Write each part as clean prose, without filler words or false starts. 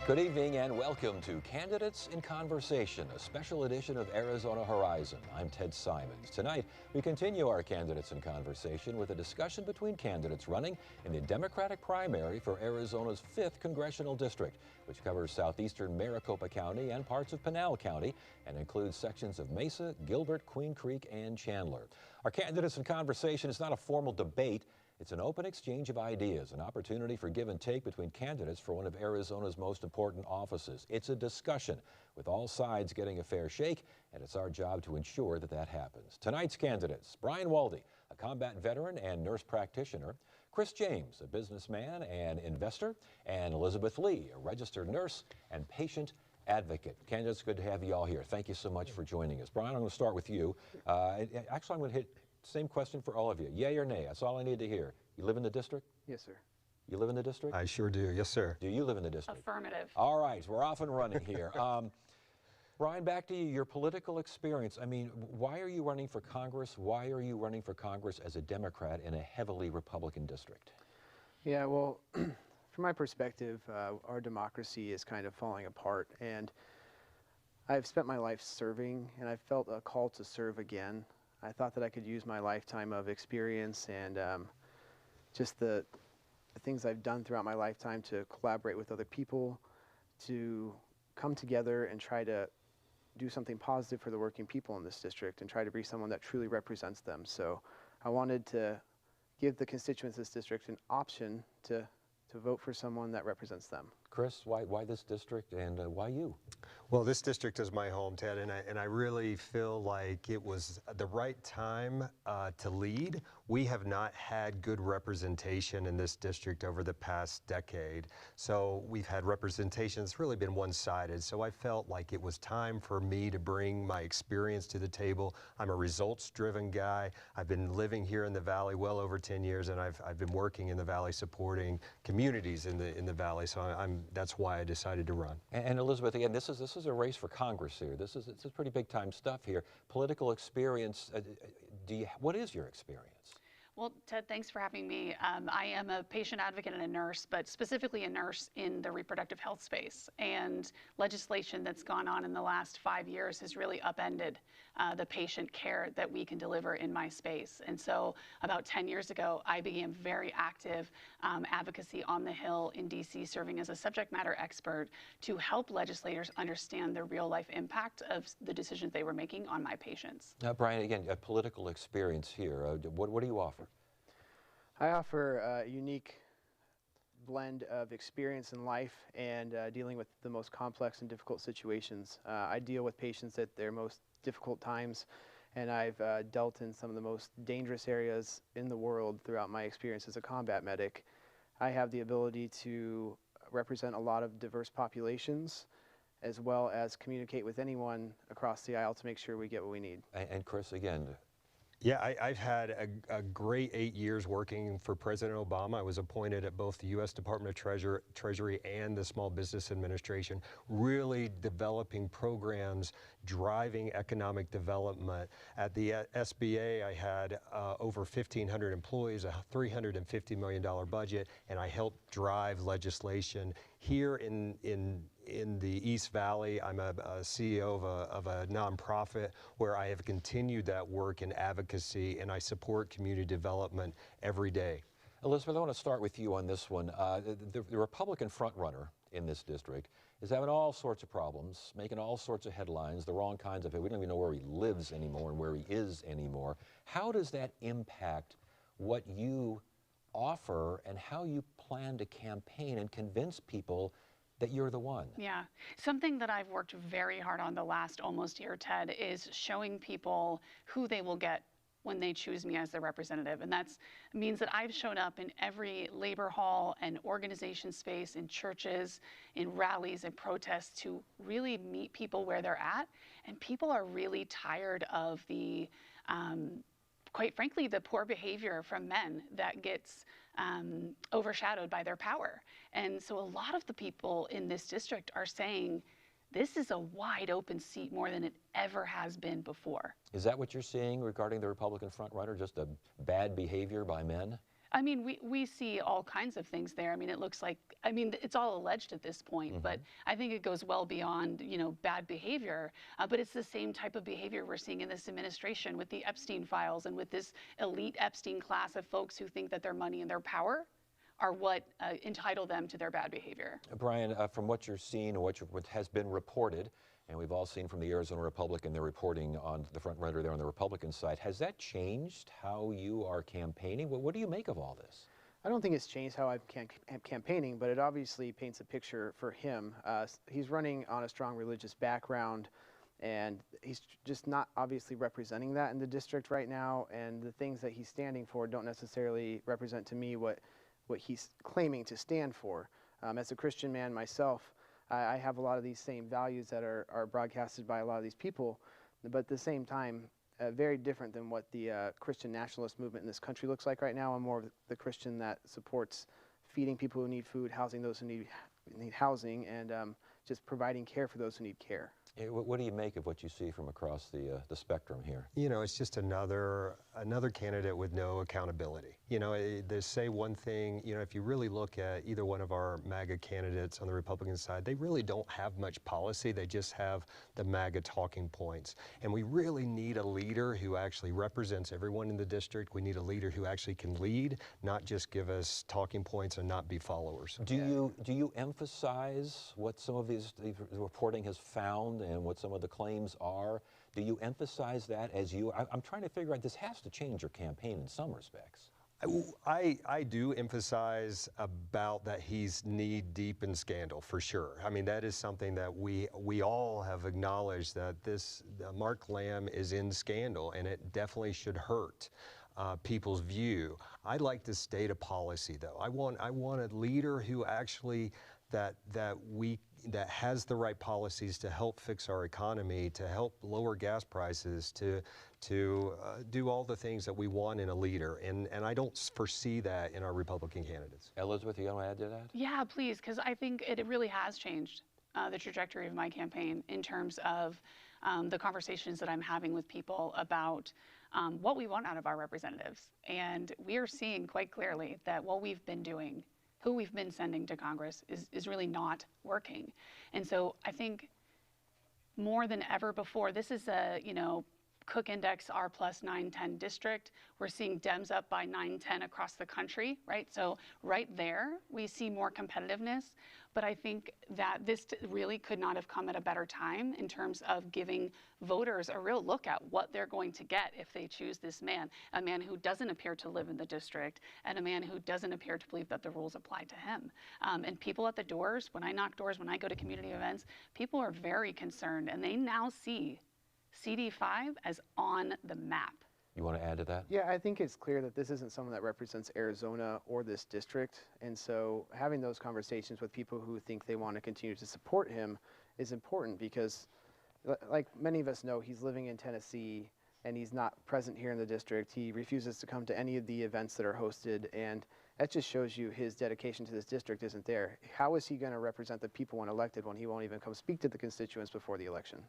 Good evening and welcome to Candidates in Conversation, a special edition of Arizona Horizon. I'm Ted Simons. Tonight, we continue our Candidates in Conversation with a discussion between candidates running in the Democratic primary for Arizona's 5th Congressional District, which covers southeastern Maricopa County and parts of Pinal County and includes sections of Mesa, Gilbert, Queen Creek, and Chandler. Our Candidates in Conversation is not a formal debate. It's an open exchange of ideas, an opportunity for give and take between candidates for one of Arizona's most important offices. It's a discussion with all sides getting a fair shake, and it's our job to ensure that that happens. Tonight's candidates: Brian Walde, a combat veteran and nurse practitioner; Chris James, a businessman and investor; and Elizabeth Lee, a registered nurse and patient advocate. Candidates, good to have you all here. Thank you so much for joining us. Brian, I'm going to start with you. Actually, I'm going to hit same question for all of you. Yay or nay? That's all I need to hear. You live in the district? Yes, sir. You live in the district? I sure do. Yes, sir. Do you live in the district? Affirmative. All right, we're off and running here. Brian, back to you. Your political experience. I mean, why are you running for Congress? Why are you running for Congress as a Democrat in a heavily Republican district? Yeah, well, from my perspective, our democracy is kind of falling apart, and I've spent my life serving, and I felt a call to serve again. I thought that I could use my lifetime of experience and just the things I've done throughout my lifetime to collaborate with other people, to come together and try to do something positive for the working people in this district and try to be someone that truly represents them. So I wanted to give the constituents of this district an option to vote for someone that represents them. Chris, why this district and why you? Well, this district is my home, Ted, and I really feel like it was the right time to lead. We have not had good representation in this district over the past decade. So we've had representation that's really been one-sided. So I felt like it was time for me to bring my experience to the table. I'm a results-driven guy. I've been living here in the Valley well over 10 years, and I've been working in the Valley supporting communities in the Valley. So that's why I decided to run. And Elizabeth, again, this is a race for Congress here. It's pretty big time stuff here. Political experience. What is your experience? Well, Ted, thanks for having me. I am a patient advocate and a nurse, but specifically a nurse in the reproductive health space. And legislation that's gone on in the last 5 years has really upended the patient care that we can deliver in my space. And so about 10 years ago, I began very active advocacy on the Hill in DC, serving as a subject matter expert to help legislators understand the real life impact of the decisions they were making on my patients. Now, Brian, again, a political experience here. What do you offer? I offer a unique blend of experience in life and dealing with the most complex and difficult situations. I deal with patients at their most difficult times, and I've dealt in some of the most dangerous areas in the world throughout my experience as a combat medic. I have the ability to represent a lot of diverse populations, as well as communicate with anyone across the aisle to make sure we get what we need. And Chris, again. Yeah, I've had a great 8 years working for President Obama. I was appointed at both the U.S. Department of Treasury and the Small Business Administration, really developing programs, driving economic development. At the SBA, I had over 1,500 employees, a $350 million budget, and I helped drive legislation. Here in the East Valley, I'm a CEO of a nonprofit where I have continued that work in advocacy, and I support community development every day. Elizabeth, I want to start with you on this one. The Republican frontrunner in this district is having all sorts of problems, making all sorts of headlines, the wrong kinds of it. We don't even know where he lives anymore and where he is anymore. How does that impact what you offer and how you plan to campaign and convince people that you're the one? Yeah, something that I've worked very hard on the last almost year, Ted, is showing people who they will get when they choose me as their representative. And that means that I've shown up in every labor hall and organization space, in churches, in rallies and protests to really meet people where they're at. And people are really tired of the quite frankly, the poor behavior from men that gets overshadowed by their power. And so a lot of the people in this district are saying, this is a wide open seat more than it ever has been before. Is that what you're seeing regarding the Republican frontrunner, just a bad behavior by men? I mean, we see all kinds of things there. I mean, it looks like, I mean, it's all alleged at this point, but I think it goes well beyond, you know, bad behavior. But it's the same type of behavior we're seeing in this administration with the Epstein files and with this elite Epstein class of folks who think that their money and their power are what entitle them to their bad behavior. Brian, from what you're seeing, what has been reported, and we've all seen from the Arizona Republican, they're reporting on the front runner there on the Republican side, has that changed how you are campaigning? What do you make of all this? I don't think it's changed how I'm campaigning, but it obviously paints a picture for him. He's running on a strong religious background, and he's just not obviously representing that in the district right now, and the things that he's standing for don't necessarily represent to me what he's claiming to stand for. As a Christian man myself, I have a lot of these same values that are broadcasted by a lot of these people, but at the same time, very different than what the Christian nationalist movement in this country looks like right now. I'm more of the Christian that supports feeding people who need food, housing those who need housing, and just providing care for those who need care. What do you make of what you see from across the spectrum here? You know, it's just another candidate with no accountability. You know, they say one thing, you know, if you really look at either one of our MAGA candidates on the Republican side, they really don't have much policy. They just have the MAGA talking points. And we really need a leader who actually represents everyone in the district. We need a leader who actually can lead, not just give us talking points and not be followers. Do you emphasize what some of the reporting has found and what some of the claims are? Do you emphasize that as you? I'm trying to figure out, this has to change your campaign in some respects. I do emphasize about that he's knee deep in scandal, for sure. I mean, that is something that we all have acknowledged, that Mark Lamb is in scandal, and it definitely should hurt people's view. I like to state a policy, though. I want a leader who actually that has the right policies to help fix our economy, to help lower gas prices, to do all the things that we want in a leader. And I don't foresee that in our Republican candidates. Elizabeth, you want to add to that? Yeah, please, because I think it really has changed the trajectory of my campaign in terms of the conversations that I'm having with people about what we want out of our representatives. And we are seeing quite clearly that what we've been doing, who we've been sending to Congress, is really not working. And so I think more than ever before, this is a, you know, Cook Index R+ 9-10 district. We're seeing Dems up by 9-10 across the country, right? So right there, we see more competitiveness. But I think that this really could not have come at a better time in terms of giving voters a real look at what they're going to get if they choose this man, a man who doesn't appear to live in the district and a man who doesn't appear to believe that the rules apply to him. And people at the doors, when I knock doors, when I go to community events, people are very concerned, and they now see CD5 as on the map. You want to add to that? Yeah, I think it's clear that this isn't someone that represents Arizona or this district. And so having those conversations with people who think they want to continue to support him is important, because like many of us know, he's living in Tennessee and he's not present here in the district. He refuses to come to any of the events that are hosted, and that just shows you his dedication to this district isn't there. How is he going to represent the people when elected when he won't even come speak to the constituents before the election?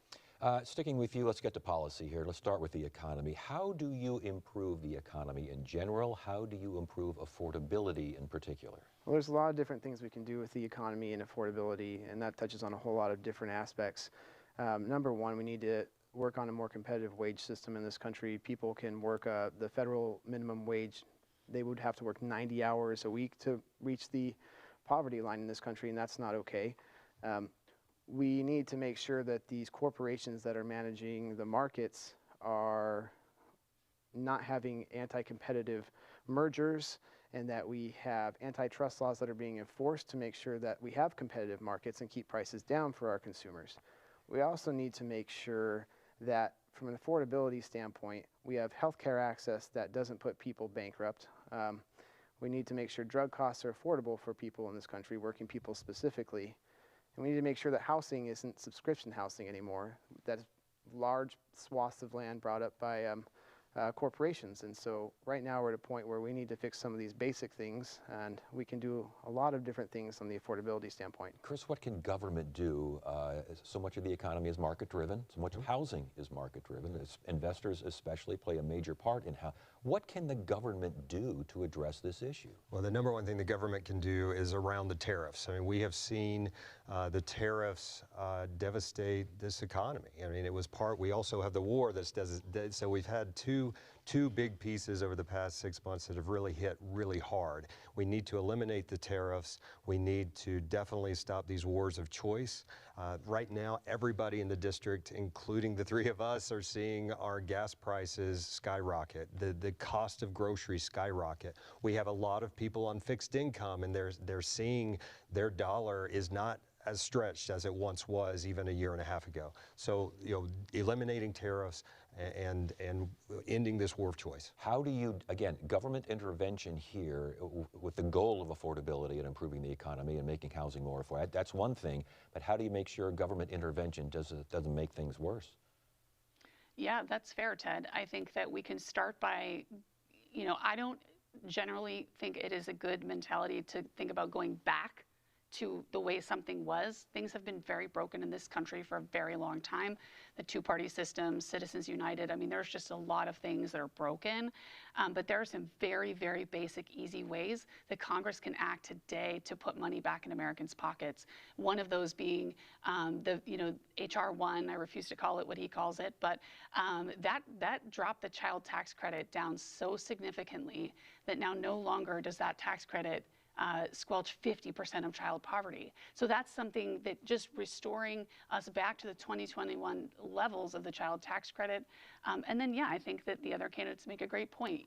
Sticking with you, let's get to policy here. Let's start with the economy. How do you improve the economy in general? How do you improve affordability in particular? Well, there's a lot of different things we can do with the economy and affordability, and that touches on a whole lot of different aspects. Number one, we need to work on a more competitive wage system in this country. People can work the federal minimum wage. They would have to work 90 hours a week to reach the poverty line in this country, and that's not okay. We need to make sure that these corporations that are managing the markets are not having anti-competitive mergers, and that we have antitrust laws that are being enforced to make sure that we have competitive markets and keep prices down for our consumers. We also need to make sure that from an affordability standpoint, we have healthcare access that doesn't put people bankrupt. We need to make sure drug costs are affordable for people in this country, working people specifically. And we need to make sure that housing isn't subscription housing anymore. That large swaths of land brought up by corporations. And so right now we're at a point where we need to fix some of these basic things, and we can do a lot of different things from the affordability standpoint. Chris, what can government do? So much of the economy is market-driven. So much of housing is market-driven. Investors especially play a major part in how. What can the government do to address this issue? Well, the number one thing the government can do is around the tariffs. I mean, we have seen the tariffs devastate this economy. I mean, it was we also have the war so we've had two big pieces over the past 6 months that have really hit really hard. We need to eliminate the tariffs. We need to definitely stop these wars of choice. Right now, everybody in the district, including the three of us, are seeing our gas prices skyrocket, the cost of groceries skyrocket. We have a lot of people on fixed income, and they're seeing their dollar is not as stretched as it once was even a year and a half ago. So, eliminating tariffs and ending this war of choice. How do you, again, government intervention here with the goal of affordability and improving the economy and making housing more affordable, that's one thing, but how do you make sure government intervention doesn't make things worse? Yeah, that's fair, Ted. I think that we can start by, I don't generally think it is a good mentality to think about going back to the way something was. Things have been very broken in this country for a very long time. The two-party system, Citizens United, I mean, there's just a lot of things that are broken. But there are some very, very basic, easy ways that Congress can act today to put money back in Americans' pockets. One of those being H.R. 1, I refuse to call it what he calls it, but that dropped the child tax credit down so significantly that now no longer does that tax credit squelch 50% of child poverty. So that's something that just restoring us back to the 2021 levels of the child tax credit. And then, yeah, I think that the other candidates make a great point.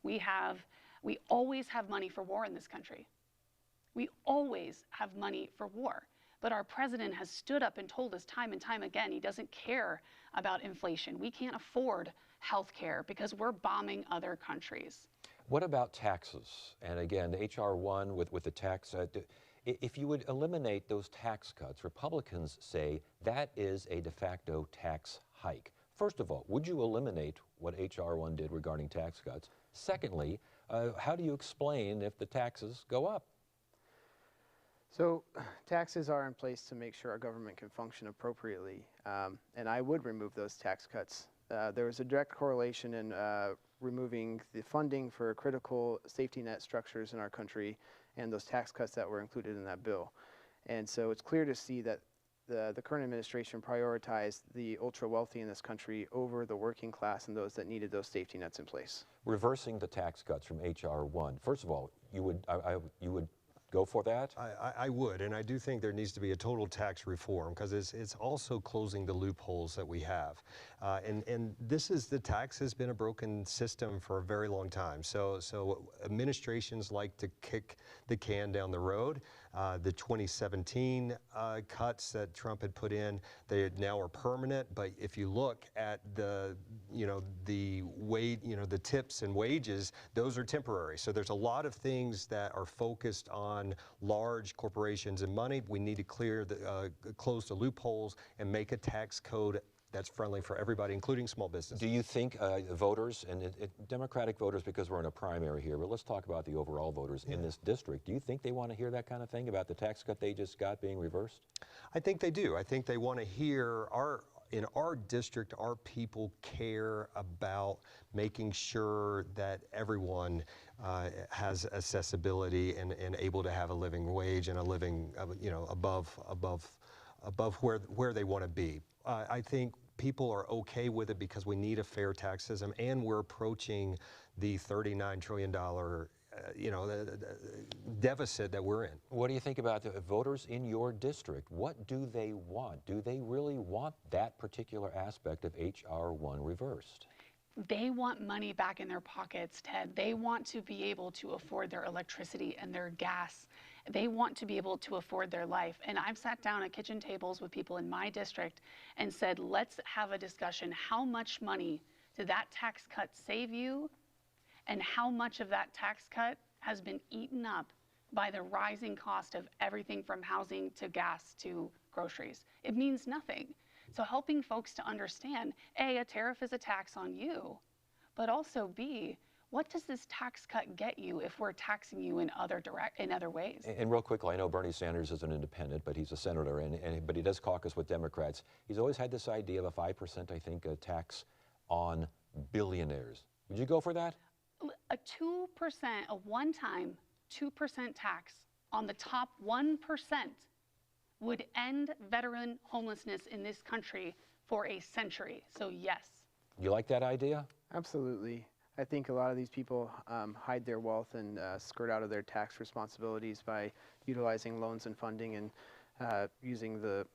We always have money for war in this country. We always have money for war. But our president has stood up and told us time and time again he doesn't care about inflation. We can't afford health care because we're bombing other countries. What about taxes? And again, H.R. 1 with the tax, if you would eliminate those tax cuts, Republicans say that is a de facto tax hike. First of all, would you eliminate what H.R. 1 did regarding tax cuts? Secondly, how do you explain if the taxes go up? So taxes are in place to make sure our government can function appropriately, and I would remove those tax cuts. There was a direct correlation in removing the funding for critical safety net structures in our country and those tax cuts that were included in that bill. And so it's clear to see that the current administration prioritized the ultra wealthy in this country over the working class and those that needed those safety nets in place. Reversing the tax cuts from H.R. 1, first of all, you would go for that? I would, and I do think there needs to be a total tax reform because it's also closing the loopholes that we have. And the tax has been a broken system for a very long time. So administrations like to kick the can down the road. The 2017 cuts that Trump had put in, they now are permanent. But if you look at the tips and wages, those are temporary. So there's a lot of things that are focused on large corporations and money. We need to close the loopholes and make a tax code that's friendly for everybody, including small business. Do you think voters, and Democratic voters, because we're in a primary here, but let's talk about the overall voters in this district, do you think they want to hear that kind of thing about the tax cut they just got being reversed? I think they do. I think they want to hear in our district, our people care about making sure that everyone has accessibility and able to have a living wage and a living, above where they want to be. I think people are okay with it because we need a fair tax system, and we're approaching the $39 trillion deficit that we're in. What do you think about the voters in your district? What do they want? Do they really want that particular aspect of H.R. 1 reversed? They want money back in their pockets, Ted. They want to be able to afford their electricity and their gas. They want to be able to afford their life. And I've sat down at kitchen tables with people in my district and said, let's have a discussion. How much money did that tax cut save you? And how much of that tax cut has been eaten up by the rising cost of everything from housing to gas to groceries? It means nothing. So helping folks to understand, A tariff is a tax on you, but also B, what does this tax cut get you if we're taxing you in other ways? And real quickly, I know Bernie Sanders is an independent, but he's a senator, but he does caucus with Democrats. He's always had this idea of a 5%, I think, tax on billionaires. Would you go for that? A 2%, a one-time 2% tax on the top 1% would end veteran homelessness in this country for a century. So yes. You like that idea? Absolutely. I think a lot of these people hide their wealth and skirt out of their tax responsibilities by utilizing loans and funding and using the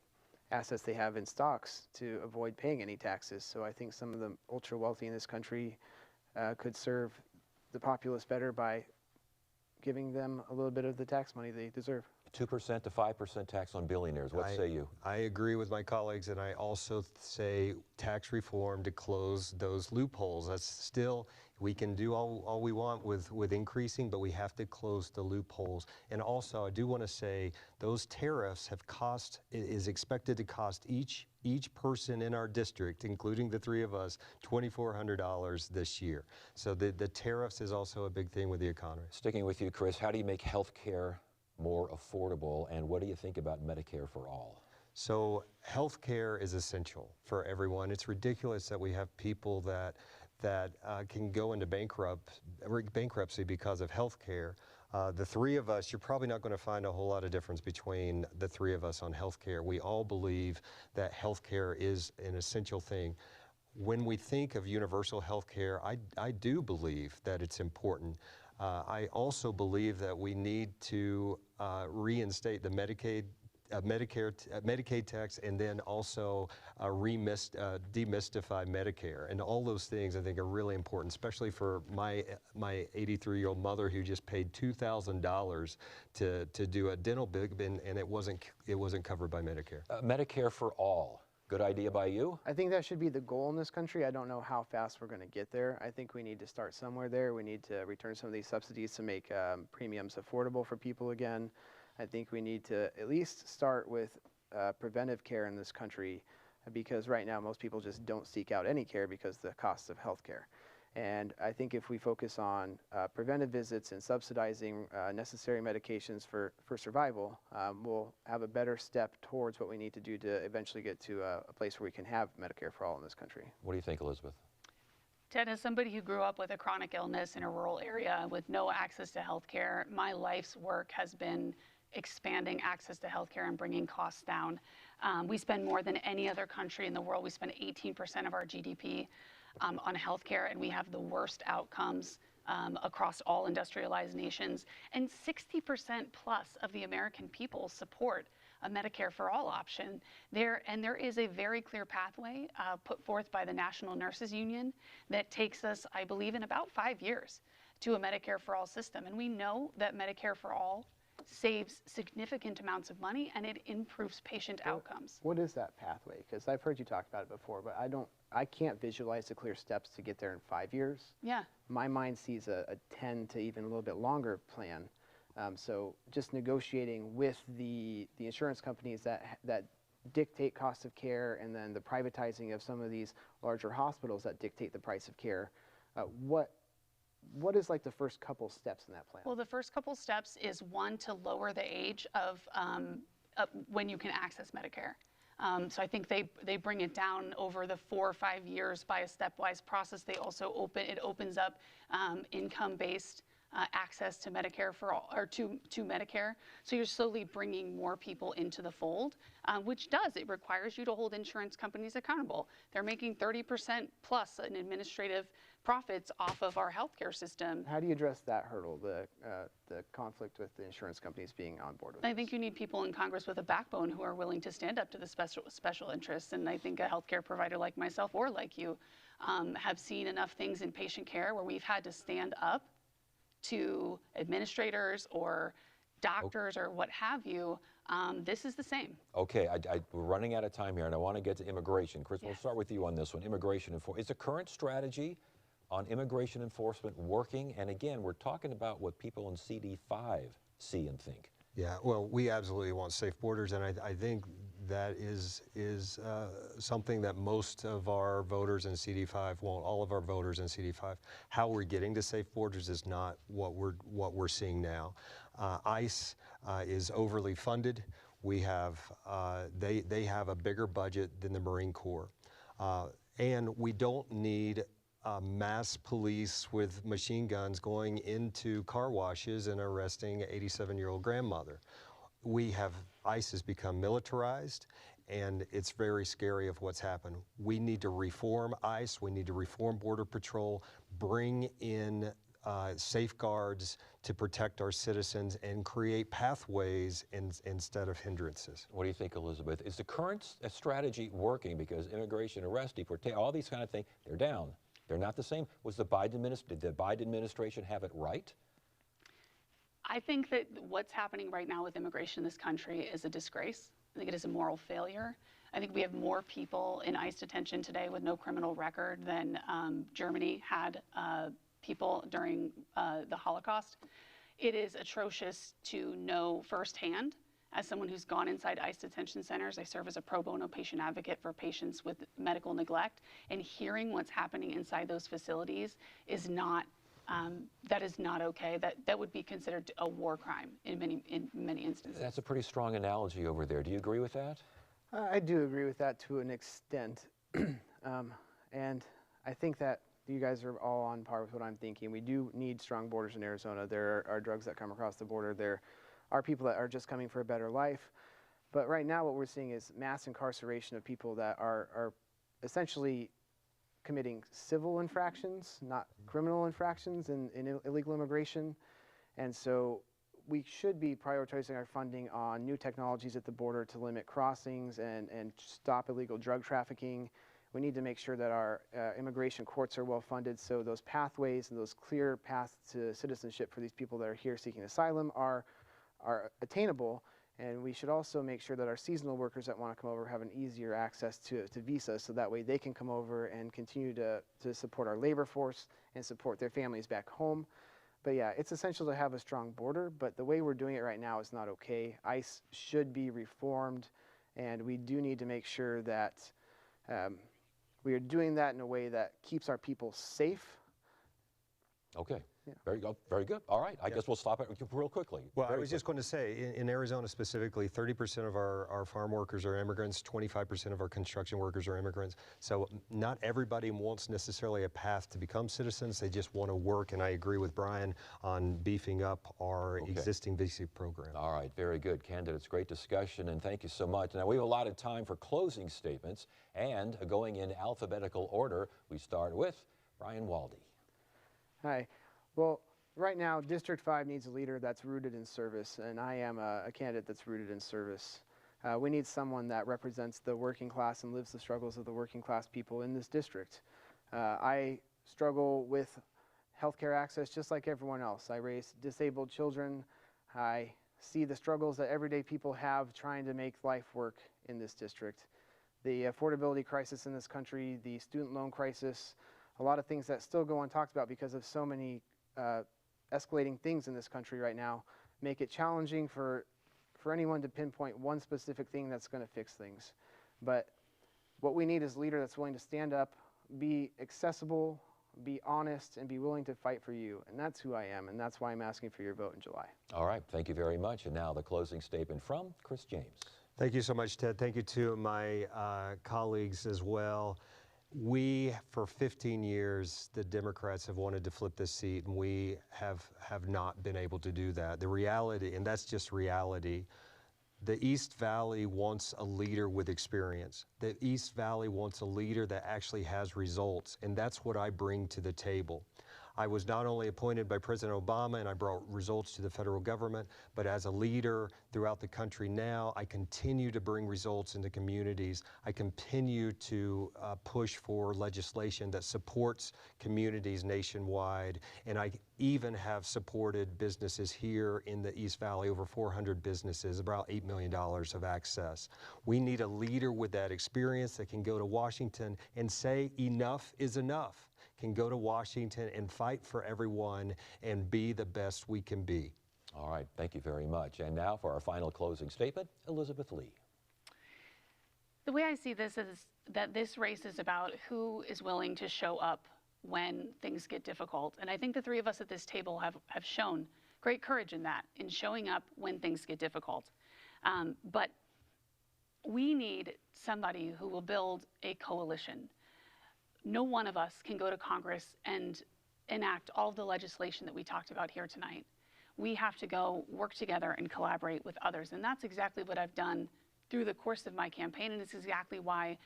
assets they have in stocks to avoid paying any taxes. So I think some of the ultra wealthy in this country could serve the populace better by giving them a little bit of the tax money they deserve. 2% to 5% tax on billionaires. What say you? I agree with my colleagues, and I also say tax reform to close those loopholes. That's still, we can do all we want with increasing, but we have to close the loopholes. And also, I do want to say those tariffs have cost, is expected to cost each person in our district, including the three of us, $2,400 this year. So the tariffs is also a big thing with the economy. Sticking with you, Chris, how do you make health care more affordable, and what do you think about Medicare for all? So health care is essential for everyone. It's ridiculous that we have people that can go into bankruptcy because of health care. The three of us, you're probably not going to find a whole lot of difference between the three of us on health care. We all believe that health care is an essential thing. When we think of universal health care, I do believe that it's important. I also believe that we need to reinstate the Medicaid tax, and then also demystify Medicare. And all those things I think are really important, especially for my 83-year-old mother who just paid $2,000 to do a dental big, and it wasn't covered by Medicare. Medicare for all. Good idea by you? I think that should be the goal in this country. I don't know how fast we're going to get there. I think we need to start somewhere there. We need to return some of these subsidies to make premiums affordable for people again. I think we need to at least start with preventive care in this country, because right now most people just don't seek out any care because of the cost of health care. And I think if we focus on preventive visits and subsidizing necessary medications for survival, we'll have a better step towards what we need to do to eventually get to a place where we can have Medicare for all in this country. What do you think, Elizabeth? Ted, as somebody who grew up with a chronic illness in a rural area with no access to health care, my life's work has been expanding access to health care and bringing costs down. We spend more than any other country in the world. We spend 18% of our GDP on health care, and we have the worst outcomes across all industrialized nations. And 60% plus of the American people support a Medicare for all option. There is a very clear pathway put forth by the National Nurses Union that takes us, I believe, in about 5 years to a Medicare for all system. And we know that Medicare for all saves significant amounts of money and it improves patient outcomes. What is that pathway? Because I've heard you talk about it before, but I can't visualize the clear steps to get there in 5 years. Yeah. My mind sees a 10 to even a little bit longer plan. So just negotiating with the insurance companies that dictate cost of care, and then the privatizing of some of these larger hospitals that dictate the price of care. What is like the first couple steps in that plan? Well, the first couple steps is one, to lower the age of when you can access Medicare. So I think they bring it down over the 4 or 5 years by a stepwise process. They also opens up income-based access to Medicare for all, or to Medicare. So you're slowly bringing more people into the fold, which it requires you to hold insurance companies accountable. They're making 30% plus in administrative profits off of our healthcare system. How do you address that hurdle, the conflict with the insurance companies being on board with I think you need people in Congress with a backbone who are willing to stand up to the special interests. And I think a healthcare provider like myself or like you have seen enough things in patient care where we've had to stand up to administrators or doctors or what have you. This is the same. Okay, we're running out of time here, and I want to get to immigration. Chris, we'll start with you on this one. Immigration enforcement. Is the current strategy on immigration enforcement working? And again, we're talking about what people in CD5 see and think. Yeah, well, we absolutely want safe borders, and I think that is something that most of our voters in CD5, well, all of our voters in CD5, how we're getting to safe borders is not what we're seeing now. ICE is overly funded. We have they have a bigger budget than the Marine Corps, and we don't need mass police with machine guns going into car washes and arresting an 87-year-old grandmother. ICE has become militarized, and it's very scary of what's happened. We need to reform ICE, we need to reform Border Patrol, bring in safeguards to protect our citizens and create pathways instead of hindrances. What do you think, Elizabeth? Is the current strategy working? Because immigration, arrest, deportation, all these kind of things, they're down. They're not the same. Did the Biden administration have it right? I think that what's happening right now with immigration in this country is a disgrace. I think it is a moral failure. I think we have more people in ICE detention today with no criminal record than Germany had people during the Holocaust. It is atrocious to know firsthand, as someone who's gone inside ICE detention centers. I serve as a pro bono patient advocate for patients with medical neglect, and hearing what's happening inside those facilities is not that is not okay. That would be considered a war crime in many instances. That's a pretty strong analogy over there. Do you agree with that? I do agree with that to an extent. And I think that you guys are all on par with what I'm thinking. We do need strong borders in Arizona. There are drugs that come across the border. There are people that are just coming for a better life. But right now what we're seeing is mass incarceration of people that are essentially committing civil infractions, not criminal infractions in illegal immigration. And so we should be prioritizing our funding on new technologies at the border to limit crossings and stop illegal drug trafficking. We need to make sure that our immigration courts are well funded, so those pathways and those clear paths to citizenship for these people that are here seeking asylum are attainable. And we should also make sure that our seasonal workers that want to come over have an easier access to visas, so that way they can come over and continue to support our labor force and support their families back home. But yeah, it's essential to have a strong border, but the way we're doing it right now is not okay. ICE should be reformed, and we do need to make sure that we are doing that in a way that keeps our people safe. Okay. Yeah. Very good. All right. I guess we'll stop it real quickly. Well, I was just going to say, in Arizona specifically, 30% of our farm workers are immigrants, 25% of our construction workers are immigrants. So not everybody wants necessarily a path to become citizens. They just want to work, and I agree with Brian on beefing up our existing visa program. All right. Very good. Candidates, great discussion, and thank you so much. Now, we have a lot of time for closing statements, and going in alphabetical order, we start with Brian Waldy. Hi. Well, right now, District 5 needs a leader that's rooted in service, and I am a candidate that's rooted in service. We need someone that represents the working class and lives the struggles of the working class people in this district. I struggle with healthcare access just like everyone else. I raise disabled children. I see the struggles that everyday people have trying to make life work in this district. The affordability crisis in this country, the student loan crisis, a lot of things that still go untalked about because of so many escalating things in this country right now make it challenging for anyone to pinpoint one specific thing that's going to fix things. But what we need is a leader that's willing to stand up, be accessible, be honest, and be willing to fight for you. And that's who I am, and that's why I'm asking for your vote in July. All right. Thank you very much. And now the closing statement from Chris James. Thank you so much, Ted. Thank you to my colleagues as well. We, for 15 years, the Democrats have wanted to flip this seat, and we have not been able to do that. The reality, and that's just reality, the East Valley wants a leader with experience. The East Valley wants a leader that actually has results, and that's what I bring to the table. I was not only appointed by President Obama and I brought results to the federal government, but as a leader throughout the country now, I continue to bring results into communities. I continue to push for legislation that supports communities nationwide, and I even have supported businesses here in the East Valley, over 400 businesses, about $8 million of access. We need a leader with that experience that can go to Washington and say enough is enough, can go to Washington and fight for everyone and be the best we can be. All right, thank you very much. And now for our final closing statement, Elizabeth Lee. The way I see this is that this race is about who is willing to show up when things get difficult. And I think the three of us at this table have shown great courage in that, in showing up when things get difficult. But we need somebody who will build a coalition. No one of us can go to Congress and enact all of the legislation that we talked about here tonight. We have to go work together and collaborate with others. And that's exactly what I've done through the course of my campaign. And it's exactly why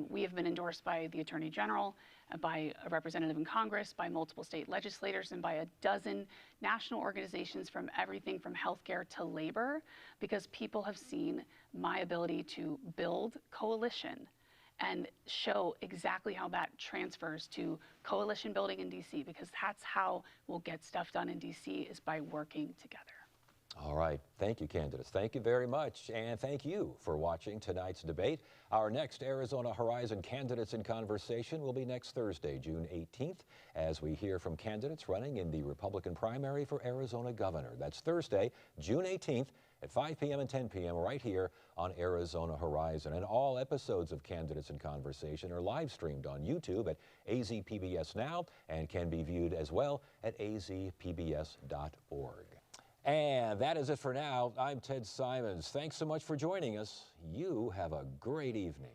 we have been endorsed by the Attorney General, by a representative in Congress, by multiple state legislators, and by a dozen national organizations from everything from healthcare to labor, because people have seen my ability to build coalition and show exactly how that transfers to coalition building in DC, because that's how we'll get stuff done in DC, is by working together. All right. Thank you, candidates. Thank you very much. And thank you for watching tonight's debate. Our next Arizona Horizon Candidates in Conversation will be next Thursday, June 18th, as we hear from candidates running in the Republican primary for Arizona governor. That's Thursday, June 18th at 5 p.m. and 10 p.m. right here on Arizona Horizon. And all episodes of Candidates in Conversation are live streamed on YouTube at AZPBS Now and can be viewed as well at azpbs.org. And that is it for now. I'm Ted Simons. Thanks so much for joining us. You have a great evening.